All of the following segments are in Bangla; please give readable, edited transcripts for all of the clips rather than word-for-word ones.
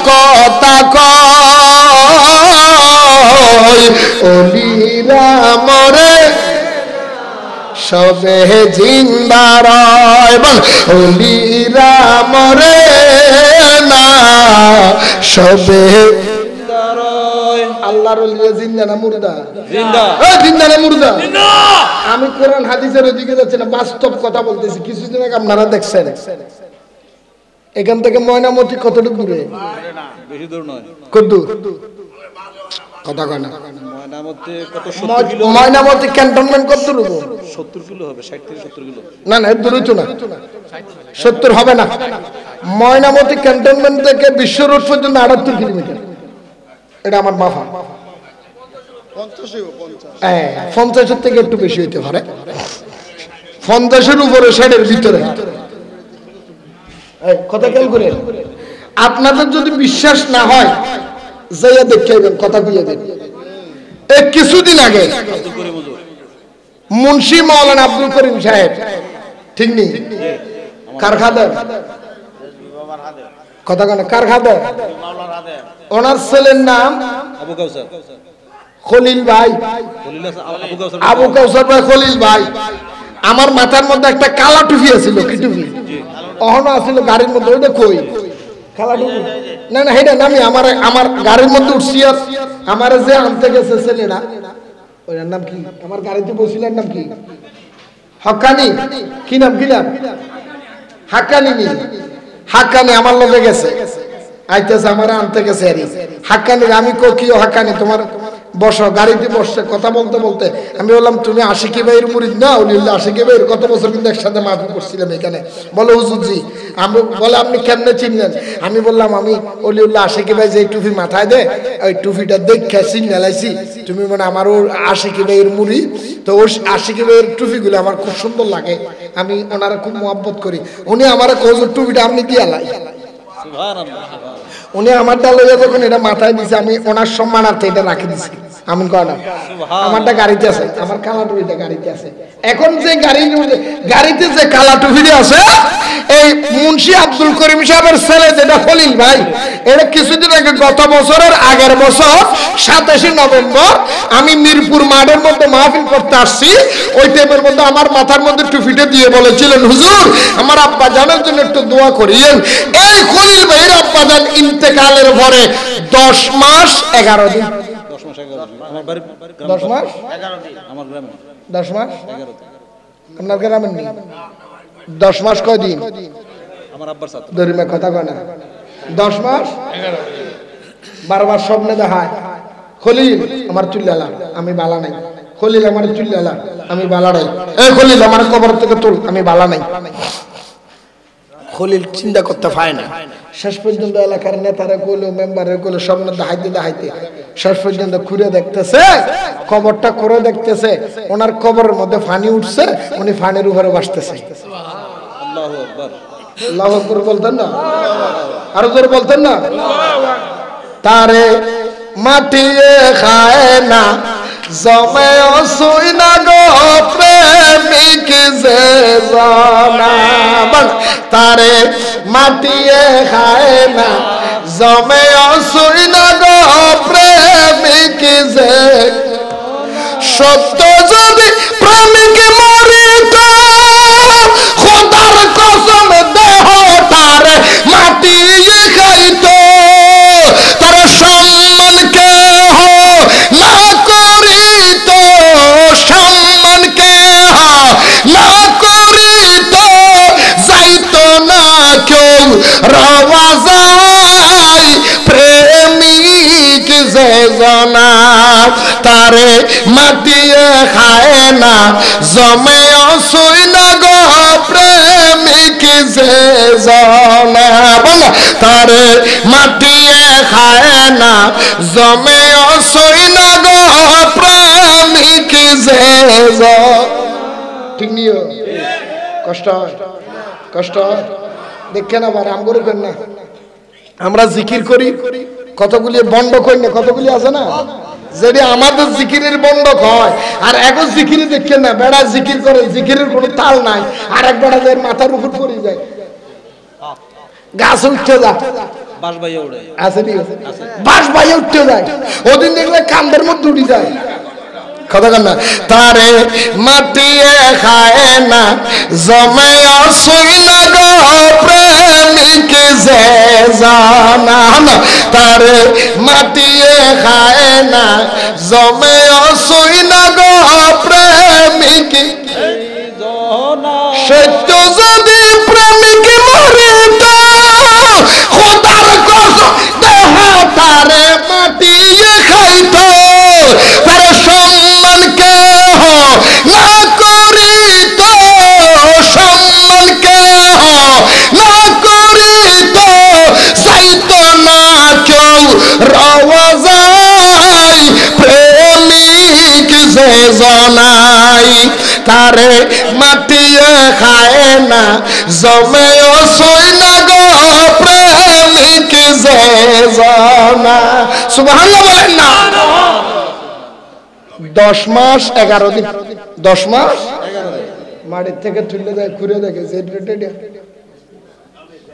কথা কয় ওলিরা মরে সবে জিন্দা রয় বল ওলিরা মরে না সবে জিন্দা রয় আল্লাহর ওলিরা জিন্দা না মুর্দা জিন্দা জিন্দা না মুর্দা জিন্দা আমি কোরআন হাদিসের ওদিকে যাচ্ছি না বাস্তব কথা বলতেছি কিছুদিন আগে আপনারা দেখছেন এখান থেকে ময়নামতি কতটুকু দূরে না বেশি দূর নয় কত দূর কথা কয় না ময়নামতি কত 70 কিলো ময়নামতি ক্যান্টনমেন্ট কত দূর 70 কিলো হবে 60 থেকে 70 কিলো না না দূর তো না 70 হবে না ময়নামতি ক্যান্টনমেন্ট থেকে বিশ্ব রোড পর্যন্ত 78 কিলোমিটার এটা আমার মাফা 50 হ্যাঁ 50 থেকে একটু বেশি হতে পারে 50 এর উপরে সাইডের ভিতরে এই কথা কেন করে আপনাদের যদি বিশ্বাস না হয় যাইয়া দেখেন কথা কইয়া দেন এই কিছুদিন আগে মুন্সি মাওলানা আব্দুল করিম সাহেব ঠিক নেই কারখাদার কথা কেন কারখাদার ওনার ছেলের নাম আবু কাউসার খলিল ভাই আবু কাউসার ভাই খলিল ভাই আমার মাথার মধ্যে একটা কালা টুপি আছিল কি টুপি অহনো আছিল গাড়ির মধ্যে ওইটা কই কালা টুপি না না হেডা নামি আমার গাড়ির মধ্যে উঠছি আমার যে আনতে গেছে ছেলেটা ওর নাম কি আমার গাড়িতে বসিলের নাম কি হক্কানি কি নাম হাক্কানি নি হাক্কানি আমার লগে গেছে আইতেছে আমার আনতে গেছে আরে হাক্কানি আমি কো কি হাক্কানি তোমার বসো গাড়িতে বসছে কথা বলতে বলতে আমি বললাম তুমি আশিকি ভাইয়ের মুরিদ না ওলিউল্লাহ আশিকি ভাইয়ের কত বছর কিন্তু একসাথে মাহফিল করছিলাম এখানে বলে হুজুরজি আমি বলে আপনি কেমনে চিনলেন আমি বললাম আমি ওলিউল্লাহ আশিকি ভাই যে টুপি মাথায় দেয় ওই টুপিটা দেখে সিগনালাইছি তুমি মানে আমার আশিকি ভাইয়ের মুরিদ তো ওই আশিকি ভাইয়ের টুপিগুলো আমার খুব সুন্দর লাগে আমি ওনারা খুব মহব্বত করি উনি আমার হুজুর টুপিটা আপনি দিয়ে লাই উনি আমারটা লইয়া যখন এটা মাথায় দিছে আমি ওনার সম্মানার্থে এটা রাখি দিছি আমি কয় না আমারটা গাড়িতে আছে আমার কালা টুপিটা গাড়িতে আছে এখন যে গাড়িতে যে কালা টুপিটা আছে এই মুন্সি আব্দুল করিম সাহেবের ছেলে যেটা খলিল ভাই এটা কিছুদিন আগে গত বছরের আগের বছর 27 নভেম্বর আমি মিরপুর মাঠের মধ্যে মাহফিল করতে আসছি ওই টাইমের মধ্যে আমার মাথার মধ্যে টুপিটা দিয়ে বলেছিলেন হুজুর আমার আব্বা জানের জন্য একটু দোয়া করিয়েন এই খলিল ভাইয়ের আব্বা জান ইন্তেকালের পরে 10 মাস 11 দিন 10 মাস 11 দিন আমার গ্রামে 10 মাস 11 দিন আপনার গ্রামে নেই 10 মাস কয় দিন আমার আব্বার সাথে দরিমে কথা কয় না 10 মাস 11 দিন বারবার স্বপ্নে দেখায় খলিল আমার চুল্লালা আমি বালা নাই খলিল আমার চুল্লালা আমি বালা নাই এই খলিল আমার কবর থেকে তুল আমি বালা নাই খলিল চিন্তা করতে পারে না শেষ পর্যন্ত এলাকার নেতারা কইলো মেম্বারের কইলো স্বপ্ন দেখাইতে শেষ পর্যন্ত ঘুরে দেখতেছে কবরটা করে দেখতেছে ওনার কবরের মধ্যে পানি উঠছে উনি পানির উপরে ভাসতেছে আল্লাহু আকবার আল্লাহু আকবার বলতেন না আরো জোরে বলতেন না তারে মাটিয়ে খায় না জমে অসুই না গো প্রেমিক যে জানা তারে মাটিয়ে খায় না জমে অসুই না গো প্রেমিক যে সত্য যদি প্রেমিক মরিত খোদার কসম দেহ তারে মাটিয়ে খাইতো তার সম্মান কেহ না করিত সম্মান কেহ না করিত যাইতো না কেউ রওয়া যায় প্রেমিক যে জানা তারে মাটিয়ে খায় না জমে অসুই না গো প্রেমিক যে জানা বলো তারে মাটিয়ে খায় না জমে অসুই না গো প্রেমিক যে জানা ঠিক নিও কষ্ট দেখেন আবার আম করবেন না আমরা জিকির করি কতগুলি বন্ধ করি না কতগুলি আছে না যদি আমাদের জিকিরের বন্ধক হয় আর এখন জিকিরে দেখেন না বেড়া জিকির করে জিকিরের কোনো তাল নাই আর এক বেড়া যায় মাথার উপর পড়ে যায় গাছ উঠতে যা বাস ভাইয়া উড়ে আছে নি বাস ভাইয়া উঠতে যায় ওদিন দেখলে কান্দের মধ্যে উঠে যায় কথা কন না তারে মাটিয়ে খায় না জমে আসুই না গো প্রেমিক যে জানা তারে মাটিয়ে খায় না জমে আসুই না গো প্রেমিক সত্য যদি প্রেমিক মরে তো খোদার কসম দেহ তারে মাটিয়ে খাইতো তার সম্মান কেহ না করিত সম্মান কেহ না করিত যাইতো না কেউ রওয়া যায় প্রেমিক যে জনাই তারে মাটিয়ে খায় না জমেও সই না গো প্রেমিক যে জনা সুবহানাল্লাহ বলেন না 10 মাস 11 দিন 10 মাস 11 দিন মাটির থেকে তুলে যায় ঘুরে দেখে যে রেটে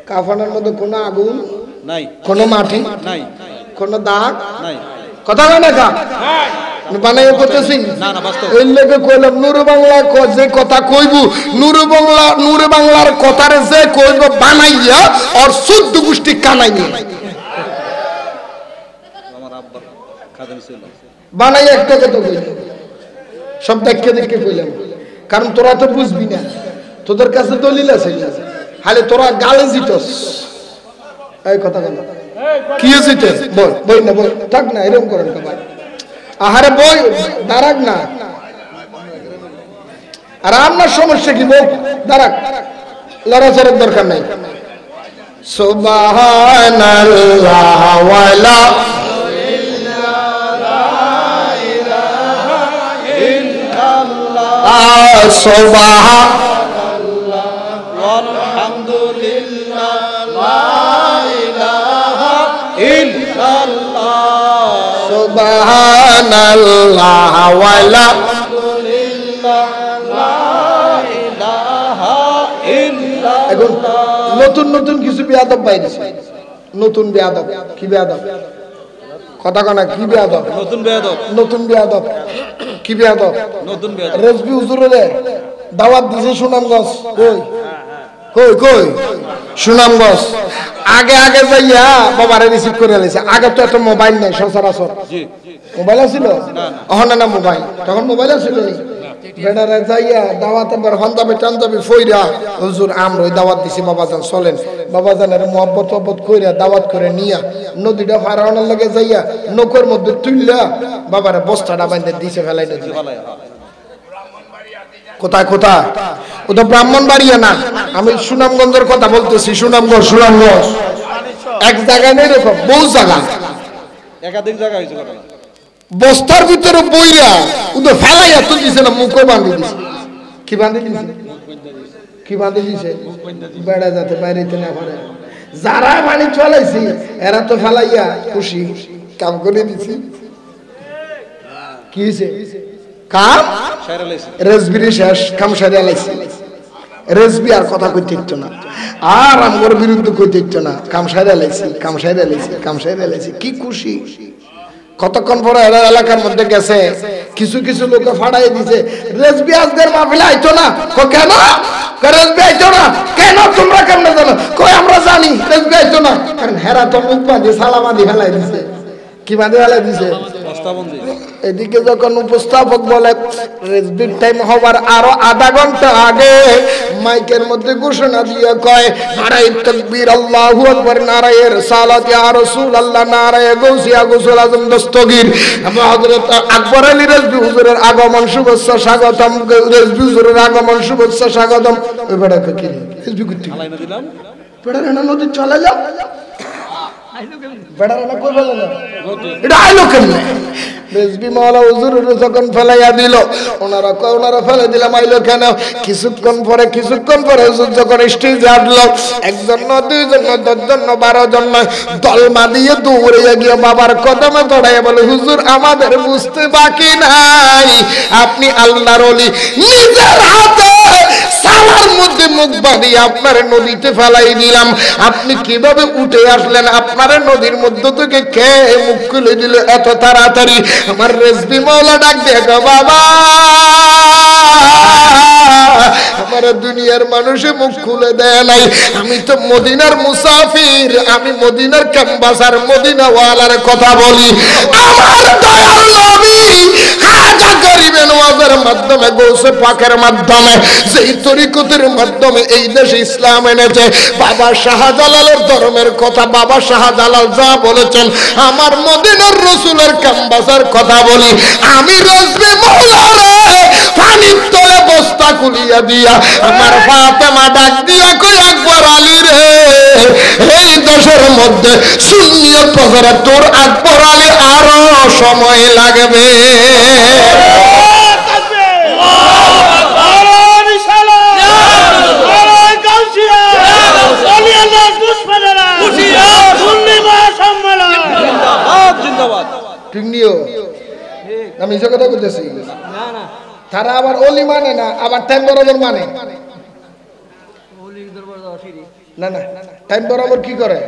কাফনের মধ্যে কোনো আগুন নাই কোনো মাটি নাই কোনো দাগ নাই কথা কয় না কা বানাইয়া করতেছি না না বাস্তব এই লেগে কইলাম নুরু বাংলা যে কথা কইবু নুরু বাংলার কথারে যে কইব বানাইয়া আর 14 গোষ্ঠী কানাইনি আমার আব্বা খাদেম ছিল বানাইয়া একটা কথা কইলাম সব দেখে কইলাম কারণ তোরা তো বুঝবি না তোদের কাছে দলিল আছে খালি তোরা গালে জিতস এই কথা বল কি জিতস বল বই না বল থাক না এরকম করেন তো ভাই আহারে বই দাঁড়াক না আর আপনার সমস্যা কি বল দাঁড়াক লড়াচড়ার দরকার নাই সুবহানাল্লাহ ওয়ালা সুবহানাল্লাহ ওয়ালহামদুলিল্লাহ লা ইলাহা ইল্লাল্লাহ সুবহানাল্লাহ ওয়ালা এখন নতুন নতুন কিছু বেয়াদব বাইরেছে নতুন বেয়াদব কি বেয়াদব কথা কনা কি বেয়াদব নতুন বেয়াদব কি বেয়াদব নতুন বেয়াদব রেজবি হুজুরে দাওয়াত দিছে সুনামগঞ্জ কই সুনামগঞ্জ আগে যাইয়া বাবারে রিসিভ করে লাইছে আগে তো একটা মোবাইল নাই সচরাচর জি মোবাইল ছিল না মোবাইল তখন মোবাইল ছিল না বেড়ারে যাইয়া দাওয়াত এবার হন্দাবে টান্দাবে ফইরা হুজুর আমরা ওই দাওয়াত দিছি বাবাজান চলেন বাবাজানের মুহাব্বত কইরা দাওয়াত করে নিয়া নদীটা ফারাওয়ানোর লাগে যাইয়া নৌকার মধ্যে তুইলা বাবারে বস্তাটা বাইন্ধে দিছে ফেলাই নদী কোথায় ও তো ব্রাহ্মণবাড়িয়া না আমি সুনামগঞ্জের কথা বলতেছি সুনামগঞ্জ এক জায়গায় নেই এরকম বহু জায়গা একাধিক জায়গা হয়েছে ঘটনা বস্তার ভিতরে বইরা ও তো ফেলাইয়া তো দিছে না মুখও বাঁধি দিছে কি বাঁধি দিছে বেড়া যাতে বাইরেতে না পারে যারা পানি চলাইছি এরা তো ফেলাইয়া খুশি কাম করে দিছি কি হয়েছে কাম রেজবিরি শেষ কাম সারিয়া লাইছে রেজবি আর কথা কইতে ইচ্ছ না আর আমার বিরুদ্ধে কইতে ইচ্ছ না কাম সারিয়া লাইছি কি খুশি কতক্ষণ পরে এলাকার মধ্যে গেছে কিছু লোকে ফাড়াই দিছে রেজবি আজকের মাহফিলে আইতো না কেন রেজবি আইতো না কেন তোমরা কেমনে জানো কই আমরা জানি রেজবি আইতো না কারণ হেরা তো মুখ বাঁধে সালা বাঁধি ফেলাই দিছে কি বাঁধে ফেলাই দিছে এদিকে যখন উপস্থাপক বলে রেজবির টাইম হবার আরো আধা ঘন্টা আগে মাইকের মধ্যে ঘোষণা দিয়ে কয় নারায়ে তাকবীর আল্লাহু আকবার নারায়ে রিসালাত ইয়া রাসূলুল্লাহ নারায়ে গাউসিয়া গাউসুল আজম দস্তগীর হযরত আকবর আলী রেজবি হুজুরের আগমন শুভেচ্ছা স্বাগতম রেজবি হুজুরের আগমন শুভেচ্ছা স্বাগতম ওই বেটাকে কি রেজবি করতে আলাইনা দিলাম বেটারে না নদী চলে যাও বেটারে না কই বলে না এটা আইলো কেমনে রেজবি মাওলা হুজুরের যখন ফেলাইয়া দিল ওনারা ফেলে দিলাম আইলো কেন কিছুক্ষণ পরে হুজুর যখন স্টেজে আসলো একজন না দুইজন না 10 জন না 12 জন না দলমা দিয়ে দৌড়ে গিয়ে বাবার কদমে পড়াইয়া বলে হুজুর আমাদের বুঝতে বাকি নাই আপনি আল্লাহর ওলি নিজের হাতে সালার মধ্যে মুখ বাঁধিয়ে আপনার নদীতে ফেলাই দিলাম, আপনি কিভাবে উঠে আসলেন? আপনার নদীর মধ্যে থেকে কে মুখ খুলে দিল এত তাড়াতাড়ি? আমার রেজবি মাওলা ডাক দিয়ে বাবা, আমার দুনিয়ার মানুষে মুখ খুলে দেয় নাই, আমি তো মদিনার মুসাফির, আমি মদিনার ক্যাম্বাসার, মদিনাওয়ালার কথা বলি। আমার দয়াল নবী হাজা গরিবে নওয়াজের মাধ্যমে, গৌসে পাকের মাধ্যমে, যেই তরিকতের মাধ্যমে এই দেশে ইসলাম এনেছে, বাবা শাহজালালের ধর্মের কথা বাবা শাহজালাল যা বলেছেন, আমার মদিনার রাসূলের ক্যাম্বাসার কথা বলি। আমি রেজবি মাওলা রে পানির তলে বস্তা খুলিয়া দিয়া আমার ফাতেমা ডাক দিয়া কই আকবর আলী রে, এই দেশের মধ্যে সুন্নিয়ত প্রচারে তোর আকবর আলী আরো সময় লাগবে। আমি যে কথা বলতেছি, তারা আবার অলি মানে না, আবার টাইম বরাবর মানে না। না টাইম বরাবর কি করে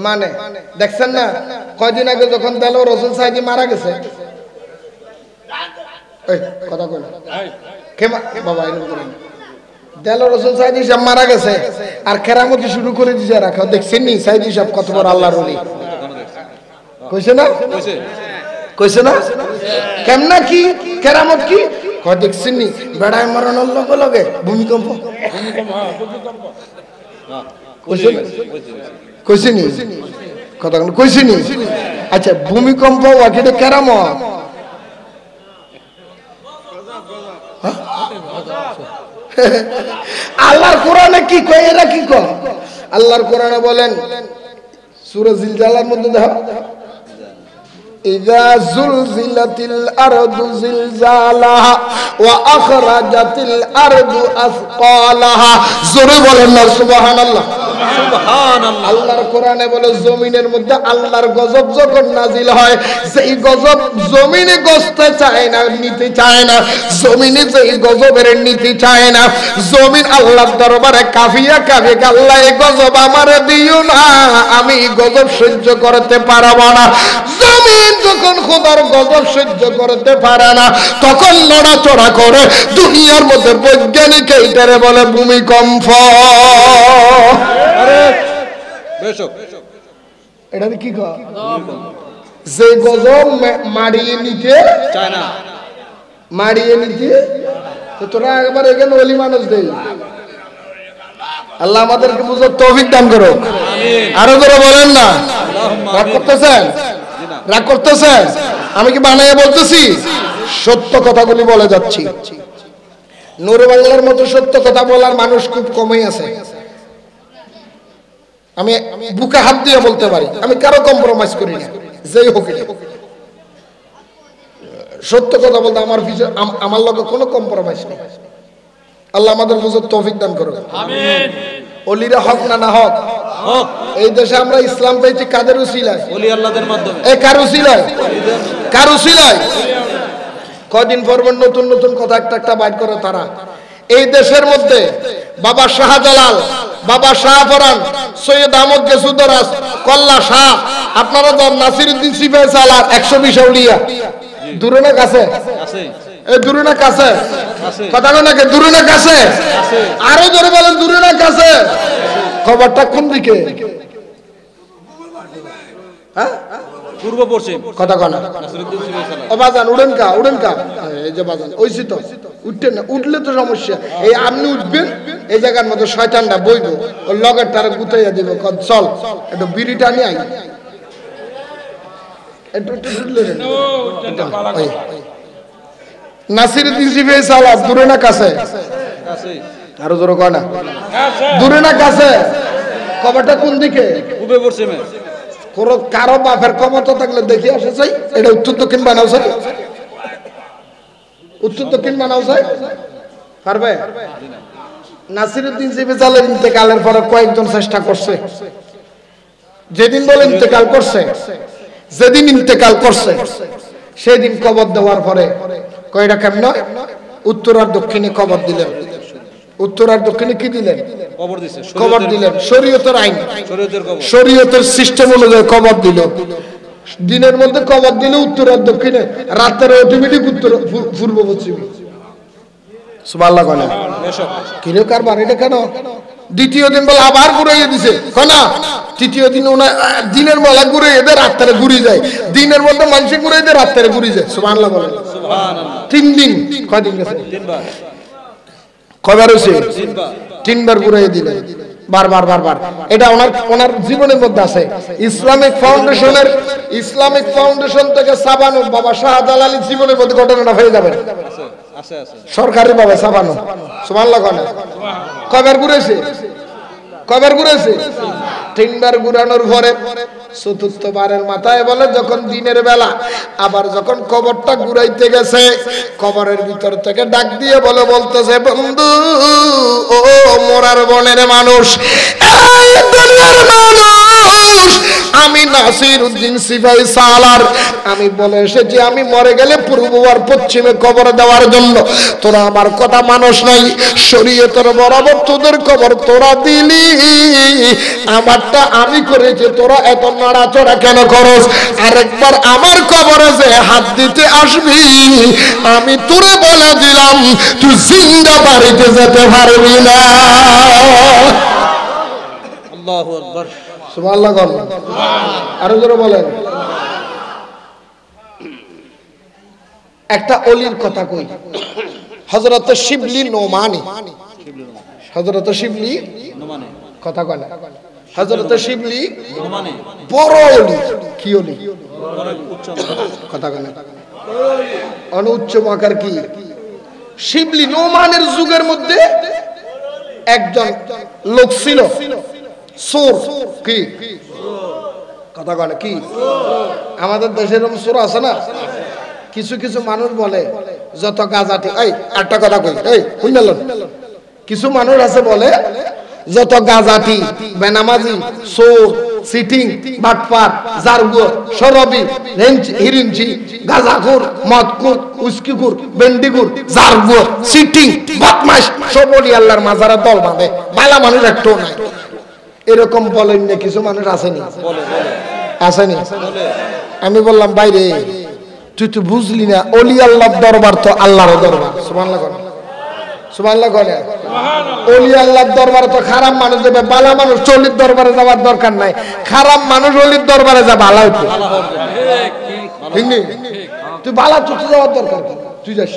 মানে, দেখছেন না কয়দিন আগে যখন দেলোয়ার হোসেন সাইদি মারা গেছে, কথা কই না বাবা, দেলোয়ার হোসেন সাইদি সাহেব মারা গেছে আর কেরামতি শুরু করে দিয়েছে রাখা। দেখছেন নি সাইদি সাহেব কত বড় আল্লাহর ওলি? কইছে না, কইছে না? কেমনা কি কেরামত কি কয় দেখছেন নি? বেড়ায় মরানোর লগে লগে ভূমিকম্প, কইছে নি কথা কইছে নি? আচ্ছা ভূমিকম্প ওয়াকিটা কেরামত? আল্লাহর কোরআনে কি কয়, এরা কি কয়? আল্লাহর কোরআনে বলেন সূরা জিলজালার মধ্যে দেখো, ইযা যুলজিলাতিল আরদু জিলজালাহা ওয়া আখরাজাতিল আরদু আসকালাহা। জোরে বলেন না সুবহানাল্লাহ, সুবহানাল্লাহ। আল্লাহর কোরআনে বলে জমিনের মধ্যে আল্লাহর গজব যখন নাজিল হয়, সেই গজব জমিনে গছতে চায় না, নিতে চায় না, জমিনে যেই গজবের নিতে চায় না, জমিন আল্লাহর দরবারে কাফিয়া কাফি, আল্লাহ এই গজব আমারে দিও না, আমি গজব সহ্য করতে পারবো না। জমিন যখন খোদার গজব সহ্য করতে পারে না, তখন নড়াচড়া করে দুনিয়ার মধ্যে বৈজ্ঞানিক এইটারে বলে ভূমিকম্প। এটা কি কয়? যে গজব মারিয়ে নিতে চায় না, মারিয়ে নিতে, তো তোরা একবার এখানে ওলি মানুষ দেই। আল্লাহ আমাদেরকে বুঝার তৌফিক দান করো, আরো ধরে বলেন না। রাগ করতেছেন? রাগ করতেছেন? আমি কি বানাইয়া বলতেছি? সত্য কথাগুলি বলে যাচ্ছি। নূর বাংলার মতো সত্য কথা বলার মানুষ খুব কমই আছে। আমি বুকে হাত দিয়ে বলতে পারি, আমি কারো কম্প্রোমাইজ করি না, যেই হোক। সত্য কথা বলতে আমার পিছনে আমার লগে কোনো কম্প্রোমাইজ নেই। আল্লাহ আমাদের বুঝার তৌফিক দান করুন, আমিন। ওলিরা হক না না হক? এই দেশে আমরা ইসলাম পেয়েছি কাদের উসিলায়? ওলি আল্লাহদের মাধ্যমে। এই কার উসিলায়? কার উসিলায়? কদিন পর নতুন নতুন কথা একটা একটা বাইর করে তারা। এই দেশের মধ্যে বাবা শাহজালাল, বাবা শাহফরান, সৈয়দ আহমদ গেসুদরাস, কল্লা শাহ, আপনারা তো নাসিরউদ্দিন সিপাহী সালার 120 আউলিয়া দূরে না কাছে? এই দূরে না কাছে? কথা কয় নাকি দূরে না কাছে? আরো জোরে বলেন দূরে না কাছে? খবরটা কোন দিকে? হ্যাঁ, পূর্ব পশ্চিম। কথা কয় না? ও বাজান উড়েন কা, উড়েন কা, এই যে বাজান ওইছি তো, উঠতেন না, উঠলে তো সমস্যা। এই আপনি উঠবেন, এই জায়গার মধ্যে শয়তানটা বইব, ও লগের টারে গুতাইয়া দিব, চল একটু বিড়িটা নিয়ে আই, একটু একটু উঠলে নাসিরউদ্দিন সিপাহী সালার দূরে না কাছে? আরো জোরে কয় না? দূরে না কাছে? খবরটা কোন দিকে? পূর্ব পশ্চিমে। কারো বাপের ক্ষমতা থাকলে দেখি আসে চাই, এটা উত্তর দক্ষিণ বানাও চাই, উত্তর দক্ষিণ বানাও চাই, পারবে? নাসিরউদ্দিন সিপাহী সালার ইন্তেকালের পরে কয়েকজন চেষ্টা করছে। যেদিন বলে ইন্তেকাল করছে, যেদিন ইন্তেকাল করছে সেদিন কবর দেওয়ার পরে কয়টা কেমন উত্তর আর দক্ষিণে কবর দিলেন। উত্তর আর দক্ষিণে কি দিলেন? কবর দিছে, কবর দিলেন। শরীয়তের আইন, শরীয়তের কবর, শরীয়তের সিস্টেম অনুযায়ী কবর দিল। দিনের মধ্যে কবর দিলে উত্তর আর দক্ষিণে, রাতের অটোমেটিক উত্তর পূর্ব পশ্চিমে। সুবহানাল্লাহ কনা কিরে কারবার এটা কেন? দ্বিতীয় দিন বলে আবার ঘুরাইয়ে দিছে কনা। তৃতীয় দিন ওনা দিনের বেলা ঘুরে এদের রাত্রে ঘুরে যায়, দিনের মধ্যে মানুষ ঘুরে এদের রাত্রে ঘুরে যায়। সুবহানাল্লাহ বলেন। সুবহানাল্লাহ। 3 দিন কয়দিন গেছে? 3 বার। কয়বার হইছে? 3 বার। 3 বার ঘুরাইয়ে দিলেন বারবার বারবার। এটা ওনার জীবনের মধ্যে আছে। ইসলামিক ফাউন্ডেশন থেকে সাবানো বাবা শাহজালালের জীবনের মধ্যে ঘটনাটা হয়ে যাবে। সরকারি ভাবে সাবানো। সুবহানাল্লাহ কনা কয়বার ঘুরেছে? কয়বার ঘুরেছে? 3 বার ঘুরানোর পরে চতুর্থবারের মাথায় বলে যখন দিনের বেলা আবার যখন কবরটা ঘুরাইতে গেছে, কবরের ভিতর থেকে ডাক দিয়ে বলতেছে বন্ধু ও মোরার বনের মানুষ, এই দুনিয়ার মানুষ, আমি নাসির উদ্দিন সিপাহী সালার, আমি বলে এসেছি আমি মরে গেলে পূর্ব আর পশ্চিমে কবর দেওয়ার জন্য। তোরা আমার কথা মানুষ নাই, শরীয়তের বরাবর তোদের কবর তোরা দিলি, আমারটা আমি করেছি, তোরা এত নড়াচড়া কেন করস? আরেকবার আমার কবরে যে হাত দিতে আসবি, আমি তোরে বলে দিলাম তুই জিন্দা বাড়িতে যেতে পারবি না। আল্লাহু আকবার। সুবহানাল্লাহ। আরো জোরে বলেন। একটা অলির কথা কই, হযরত শিবলি নোমানি। হযরত শিবলি নোমানি কথা কয় না। হযরত শিবলি নোমানি বড় অলি। কি অলি? উচ্চ কথা কয় না। অনুচ্চ মাকার কি? শিবলি নোমানের যুগের মধ্যে একজন লোক ছিল সুর। কি কথা কয় না? কি আমাদের দেশের এরকম সুর আছে না? কিছু কিছু মানুষ বলে যত গাজাটি, এই একটা কথা কই, এই শুনলেন, কিছু মানুষ আছে বলে যত গাজাটি, বেনামাজি, চোর, সিটিং, বাটপার, জারগুর, সরবি, হিরিঞ্চি, গাজাখুর, মদকুর, উস্কিকুর, বেন্ডিগুর, জারগুর, সিটিং, বদমাশ সব বলি আল্লাহর মাজারে দল বাঁধে, ভালো মানুষ একটু নাই। এরকম বলেন না কিছু মানুষ আসেনি? আসেনি? আমি বললাম বাইরে তুই তো বুঝলি না, অলি আল্লাহর দরবার তো আল্লাহর দরবার। সুবহানাল্লাহ করেন, সুবহানাল্লাহ করেন। অলি আল্লাহর দরবারে তো খারাপ মানুষ যাবে, ভালো মানুষ অলির দরবারে যাওয়ার দরকার নাই। খারাপ মানুষ অলির দরবারে যা ভালো হতো। তুই ভালো চুক্তি যাওয়ার দরকার, তুই যাস।